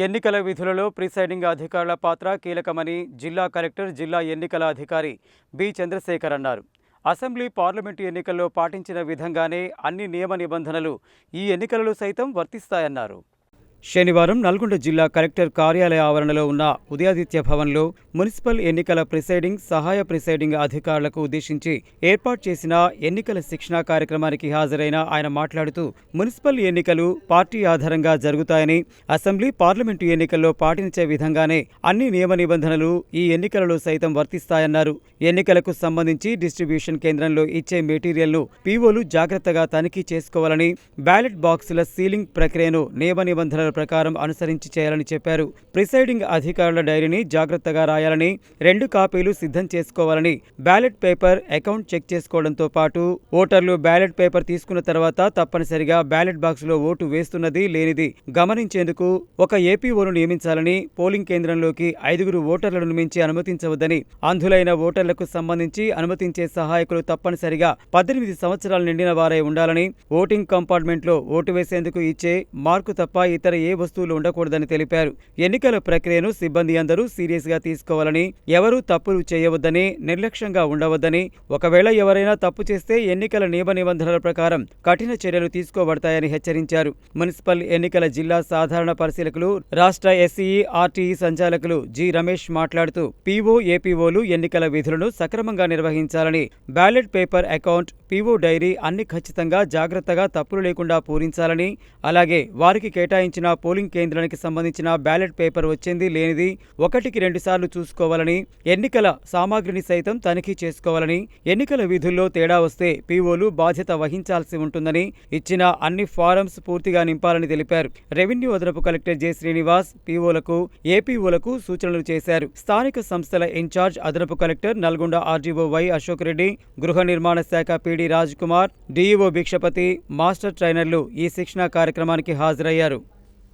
ఎన్నికల విధులలో ప్రిసైడింగ్ అధికారుల పాత్ర కీలకమని జిల్లా కలెక్టర్, జిల్లా ఎన్నికల అధికారి బి చంద్రశేఖర్ అన్నారు. అసెంబ్లీ, పార్లమెంటు ఎన్నికల్లో పాటించిన విధంగానే అన్ని నియమ నిబంధనలు ఈ ఎన్నికలలో సైతం వర్తిస్తాయన్నారు. శనివారం నల్గొండ జిల్లా కలెక్టర్ కార్యాలయ ఆవరణలో ఉన్న ఉదయాదిత్య భవన్లో మున్సిపల్ ఎన్నికల ప్రిసైడింగ్, సహాయ ప్రిసైడింగ్ అధికారులకు ఉద్దేశించి ఏర్పాటు చేసిన ఎన్నికల శిక్షణా కార్యక్రమానికి హాజరైన ఆయన మాట్లాడుతూ, మున్సిపల్ ఎన్నికలు పార్టీ ఆధారంగా జరుగుతాయని, అసెంబ్లీ, పార్లమెంటు ఎన్నికల్లో పాటించే విధంగానే అన్ని నియమ నిబంధనలు ఈ ఎన్నికలలో సైతం వర్తిస్తాయన్నారు. ఎన్నికలకు సంబంధించి డిస్ట్రిబ్యూషన్ కేంద్రంలో ఇచ్చే మెటీరియల్ను పీఓలు జాగ్రత్తగా తనిఖీ చేసుకోవాలని, బ్యాలెట్ బాక్సుల సీలింగ్ ప్రక్రియను నియమ నిబంధనల ప్రకారం అనుసరించి చేయాలని చెప్పారు. ప్రిసైడింగ్ అధికారుల డైరీని జాగ్రత్తగా రాయాలని, 2 కాపీలు సిద్ధం చేసుకోవాలని, బ్యాలెట్ పేపర్, అకౌంట్ చెక్ చేసుకోవడంతో పాటు ఓటర్లు బ్యాలెట్ పేపర్ తీసుకున్న తర్వాత తప్పనిసరిగా బ్యాలెట్ బాక్సులో ఓటు వేస్తున్నది లేనిది గమనించేందుకు ఒక ఏపీఓను నియమించాలని, పోలింగ్ కేంద్రంలోకి 5 ఓటర్లను మించి అనుమతించవద్దని, అంధులైన ఓటర్లకు సంబంధించి అనుమతించే సహాయకులు తప్పనిసరిగా 18 సంవత్సరాలు నిండిన వారై ఉండాలని, ఓటింగ్ కంపార్ట్మెంట్లో ఓటు వేసేందుకు ఇచ్చే మార్కు తప్ప ఇతర ఏ వస్తువులు ఉండకూడదని తెలిపారు. ఎన్నికల ప్రక్రియను సిబ్బంది అందరూ సీరియస్గా తీసుకోవాలని, ఎవరూ తప్పులు చేయవద్దని, నిర్లక్ష్యంగా ఉండవద్దని, ఒకవేళ ఎవరైనా తప్పు చేస్తే ఎన్నికల నియమ నిబంధనల ప్రకారం కఠిన చర్యలు తీసుకోబడతాయని హెచ్చరించారు. మున్సిపల్ ఎన్నికల జిల్లా సాధారణ పరిశీలకులు, రాష్ట్ర ఎస్ఈ, ఆర్టీఈ సంచాలకులు జి రమేష్ మాట్లాడుతూ, పీఓ, ఏపీఓలు ఎన్నికల విధులను సక్రమంగా నిర్వహించాలని, ballot paper, account, PO diary అన్ని ఖచ్చితంగా జాగ్రత్తగా తప్పులు లేకుండా పూరించాలని, అలాగే వారికి కేటాయించిన పోలింగ్ కేంద్రానికి సంబంధించిన బ్యాలెట్ పేపర్ వచ్చింది లేనిది 1-2 సార్లు చూసుకోవాలని, ఎన్నికల సామాగ్రిని సైతం తనిఖీ చేసుకోవాలని, ఎన్నికల విధుల్లో తేడా వస్తే పీఓలు బాధ్యత వహించాల్సి ఉంటుందని, ఇచ్చిన అన్ని ఫారమ్స్ పూర్తిగా నింపాలని తెలిపారు. రెవెన్యూ అదనపు కలెక్టర్ జె శ్రీనివాస్ పీఓలకు, ఏపీఓలకు సూచనలు చేశారు. స్థానిక సంస్థల ఇన్ఛార్జ్ అదనపు collector Nalgonda RDO Y Ashok Reddy, గృహ నిర్మాణ శాఖ PD Raj Kumar, DEO Bhikshapathi, master ట్రైనర్లు ఈ శిక్షణా కార్యక్రమానికి హాజరయ్యారు.